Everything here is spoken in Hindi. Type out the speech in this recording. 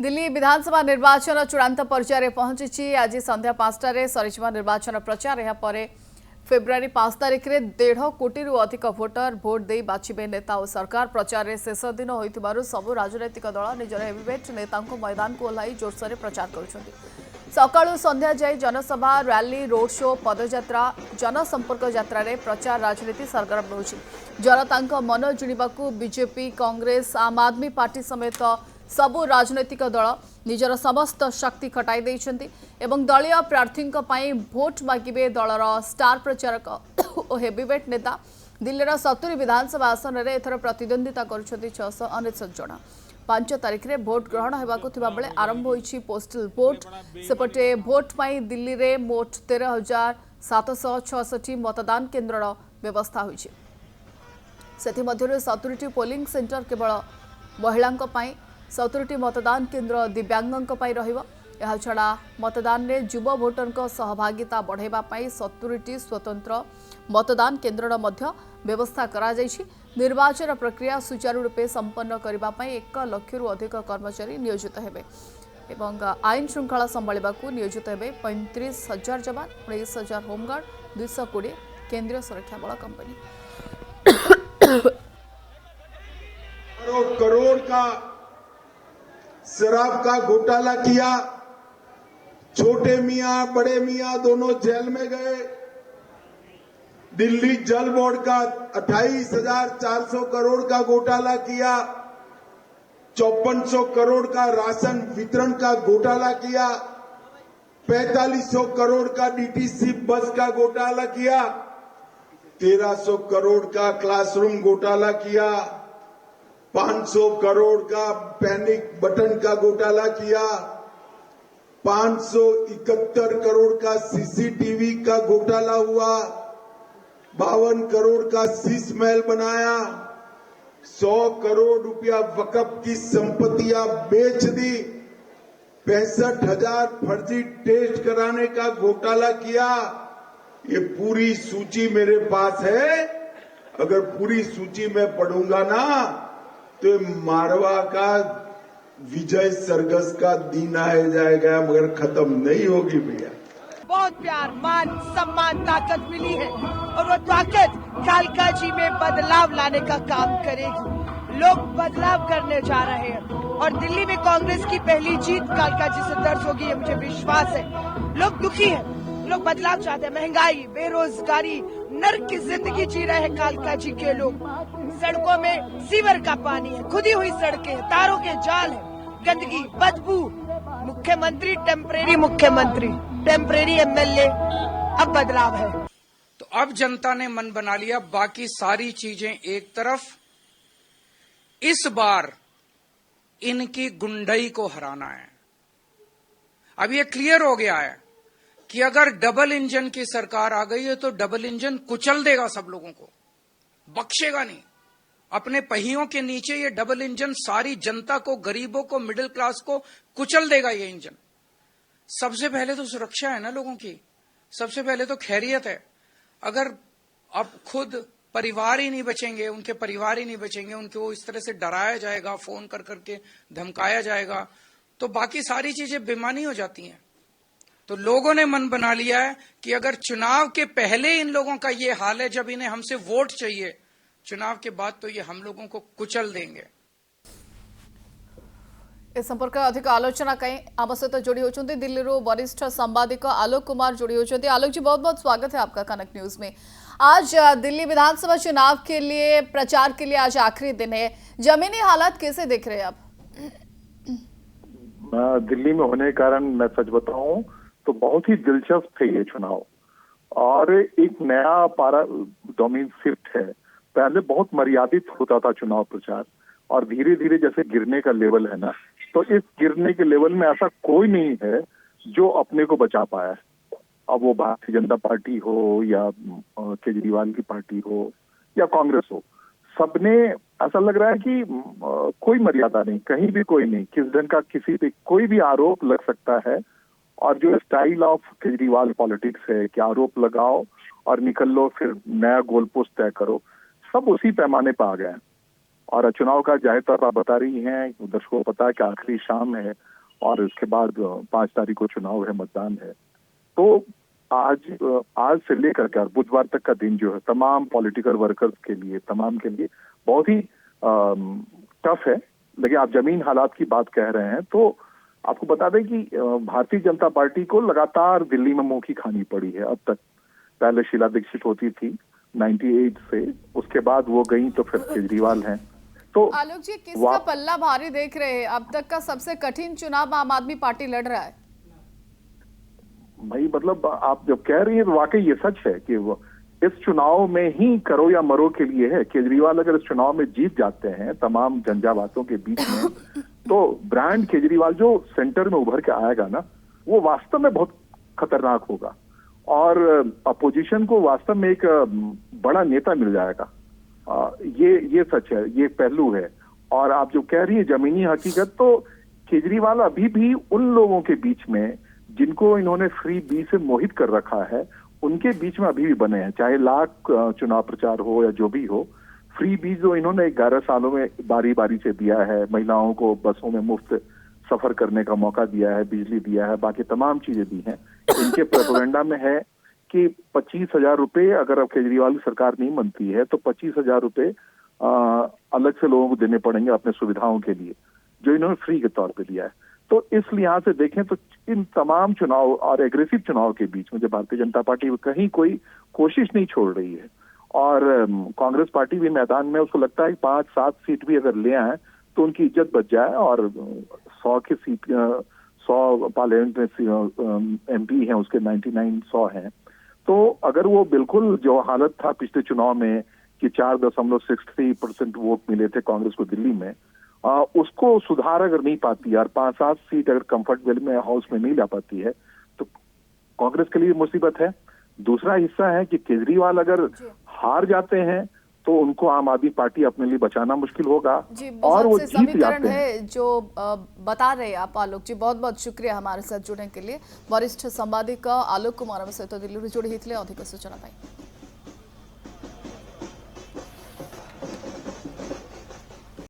दिल्ली विधानसभा निर्वाचन चूड़ांत पर्यायर पहुंची। आज संध्या 5टार सरीजा निर्वाचन प्रचार। यापर फेब्रुआरी 5 तारिख में 1.5 कोटी अधिक भोटर भोट दे बाछिबे नेता और सरकार। प्रचार में शेष दिन होइतिबारु सबु राजनैतिक दल निजर हेवीवेट नेता मैदान को ओह्लाई जोरसोर प्रचार करुछन्ति। सकाळु संध्या जाए जनसभा रैली रोड शो पदयात्रा जनसंपर्क यात्रा रे प्रचार राजनीति सरगरम रहुछि। जनता मन जिणवाकू बीजेपी कांग्रेस आम आदमी पार्टी समेत सबु राजनैतिक दल निजर समस्त शक्ति खटाई देइछन्ति एवं दलीय प्रार्थी भोट मागिबे। दलर स्टार प्रचारक और हेवीवेट नेता दिल्लीर 70 विधानसभा आसन में एथर प्रतिद्वंदिता करुछन्ति 699 जन। 5 तारिख में भोट ग्रहण होगाकू थिबा बेले आरंभ होइछि पोस्टल भोट। सेपटे भोट पाई दिल्ली रे मोट 13,766 मतदान केन्द्र व्यवस्था होइछि। सेथि मध्यरु 70टी पोलिंग सेंटर केवल महिलांक पाई, 70टी मतदान केन्द्र दिव्यांगों पर रहा छड़ा मतदान में युव भोटर सहभागिता बढ़ावा 70टी स्वतंत्र मतदान केन्द्र व्यवस्था करा जायछि। निर्वाचन प्रक्रिया सुचारू रूपे संपन्न करने 1 लाख अधिक कर्मचारी नियोजित हेबे एवं आईन श्रृंखला संभाळिबाकू नियोजित हेबे 35,000 जवान, 19,000 होमगार्ड, 220 केंद्रीय सुरक्षा बल कंपनी। करोड़ का शराब का घोटाला किया। छोटे मियां बड़े मियां दोनों जेल में गए। दिल्ली जल बोर्ड का 28,400 करोड़ का घोटाला किया। 5400 करोड़ का राशन वितरण का घोटाला किया। 4500 करोड़ का डीटीसी बस का घोटाला किया। 1300 करोड़ का क्लासरूम घोटाला किया। 500 करोड़ का पैनिक बटन का घोटाला किया। 571 करोड़ का सीसीटीवी का घोटाला हुआ। 52 करोड़ का शीश महल बनाया। 100 करोड़ रुपया वक्फ की संपत्तियां बेच दी। 65,000 फर्जी टेस्ट कराने का घोटाला किया। ये पूरी सूची मेरे पास है। अगर पूरी सूची में पढ़ूंगा ना तो मारवा का विजय सरगस का दिन आ जाएगा, मगर खत्म नहीं होगी भैया। बहुत प्यार मान सम्मान ताकत मिली है और वो ताकत कालका जी में बदलाव लाने का काम करेगी। लोग बदलाव करने जा रहे हैं और दिल्ली में कांग्रेस की पहली जीत कालका जी से दर्ज होगी, ये मुझे विश्वास है। लोग दुखी हैं, लोग बदलाव चाहते हैं। महंगाई, बेरोजगारी, नर्क की जिंदगी जी रहे हैं कालका जी के लोग। सड़कों में सीवर का पानी है, खुदी हुई सड़कें, तारों के जाल है, गंदगी, बदबू। मुख्यमंत्री टेम्परेरी मुख्यमंत्री, टेम्परेरी एमएलए, अब बदलाव है। तो अब जनता ने मन बना लिया, बाकी सारी चीजें एक तरफ, इस बार इनकी गुंडई को हराना है। अब ये क्लियर हो गया है कि अगर डबल इंजन की सरकार आ गई है तो डबल इंजन कुचल देगा, सब लोगों को बख्शेगा नहीं। अपने पहियों के नीचे ये डबल इंजन सारी जनता को, गरीबों को, मिडिल क्लास को कुचल देगा। ये इंजन सबसे पहले तो सुरक्षा है ना लोगों की, सबसे पहले तो खैरियत है। अगर अब खुद परिवार ही नहीं बचेंगे, उनके परिवार ही नहीं बचेंगे, उनको इस तरह से डराया जाएगा, फोन कर करके धमकाया जाएगा, तो बाकी सारी चीजें बेमानी हो जाती हैं। तो लोगों ने मन बना लिया है कि अगर चुनाव के पहले इन लोगों का ये हाल है, जब इन्हें हमसे वोट चाहिए, चुनाव के बाद तो ये हम लोगों को कुचल देंगे। इस संपर्क अधिक आलोचना कहीं आम सहित जोड़ी होती दिल्ली वरिष्ठ संवादिक आलोक कुमार जोड़ी होती। आलोक जी, बहुत बहुत स्वागत है आपका कनक न्यूज में। आज दिल्ली विधानसभा चुनाव के लिए प्रचार के लिए आज आखिरी दिन है। जमीनी हालात कैसे देख रहे हैं आप? दिल्ली में होने के कारण मैं सच बताऊं तो बहुत ही दिलचस्प है ये चुनाव, और एक नया पारा डोमेन शिफ्ट है। पहले बहुत मर्यादित होता था चुनाव प्रचार, और धीरे धीरे जैसे गिरने का लेवल है ना, तो इस गिरने के लेवल में ऐसा कोई नहीं है जो अपने को बचा पाया है। अब वो भारतीय जनता पार्टी हो या केजरीवाल की पार्टी हो या कांग्रेस हो, सबने ऐसा लग रहा है कि कोई मर्यादा नहीं, कहीं भी कोई नहीं, किस ढंग का किसी पे कोई भी आरोप लग सकता है। और जो स्टाइल ऑफ केजरीवाल पॉलिटिक्स है कि आरोप लगाओ और निकल लो, फिर नया गोल पोस्ट तय करो, सब उसी पैमाने पर आ गए हैं। और चुनाव का जाहिर तौर पर आप बता रही हैं, दर्शकों को पता है कि आखिरी शाम है और इसके बाद 5 तारीख को चुनाव है, मतदान है। तो आज से लेकर के बुधवार तक का दिन जो है तमाम पॉलिटिकल वर्कर्स के लिए, तमाम के लिए बहुत ही टफ है। लेकिन आप जमीन हालात की बात कह रहे हैं तो आपको बता दें कि भारतीय जनता पार्टी को लगातार दिल्ली में मुंह की खानी पड़ी है अब तक। पहले शीला दीक्षित होती थी 98 से, उसके बाद वो गई तो फिर केजरीवाल हैं। तो आलोक जी, किसका पल्ला भारी देख रहे हैं? अब तक का सबसे कठिन चुनाव आम आदमी पार्टी लड़ रहा है। भाई मतलब आप जब कह रही हैं तो वाकई ये सच है कि इस चुनाव में ही करो या मरो के लिए है। केजरीवाल अगर इस चुनाव में जीत जाते हैं तमाम झंझावातों के बीच में, तो ब्रांड केजरीवाल जो सेंटर में उभर के आएगा ना, वो वास्तव में बहुत खतरनाक होगा और अपोजिशन को वास्तव में एक बड़ा नेता मिल जाएगा। ये सच है, ये पहलू है। और आप जो कह रही है जमीनी हकीकत, तो केजरीवाल अभी भी उन लोगों के बीच में जिनको इन्होंने फ्री बी से मोहित कर रखा है, उनके बीच में अभी भी बने हैं। चाहे लाख चुनाव प्रचार हो या जो भी हो, फ्री बी जो इन्होंने 11 सालों में बारी बारी से दिया है, महिलाओं को बसों में मुफ्त सफर करने का मौका दिया है, बिजली दिया है, बाकी तमाम चीजें दी हैं। इनके प्रोपेगेंडा में है कि 25,000 रुपए अगर अब केजरीवाल की सरकार नहीं बनती है तो 25,000 रुपए अलग से लोगों को देने पड़ेंगे अपने सुविधाओं के लिए, जो इन्होंने फ्री के तौर पे दिया है। तो इस लिहाज से देखें तो इन तमाम चुनाव और एग्रेसिव चुनाव के बीच में जो भारतीय जनता पार्टी कहीं कोई कोशिश नहीं छोड़ रही है और कांग्रेस पार्टी भी मैदान में, उसको लगता है कि 5-7 सीट भी अगर ले आए तो उनकी इज्जत बच जाए और 100 पार्लियामेंट में MP हैं उसके 99 हैं। तो अगर वो बिल्कुल जो हालत था पिछले चुनाव में कि 4.63% वोट मिले थे कांग्रेस को दिल्ली में, उसको सुधार अगर नहीं पाती और 5-7 सीट अगर कंफर्टेबल में हाउस में नहीं ला पाती है तो कांग्रेस के लिए मुसीबत है। दूसरा हिस्सा है कि केजरीवाल अगर हार जाते हैं तो उनको आम आदमी पार्टी अपने लिए बचाना मुश्किल होगा और वो जीत जाते हैं। जो बता रहे हैं आप आलोक जी, बहुत बहुत शुक्रिया हमारे साथ जुड़ने के लिए। वरिष्ठ संवाददाता आलोक कुमार सहित दिल्ली जोड़ी अधिक सूचना पाई।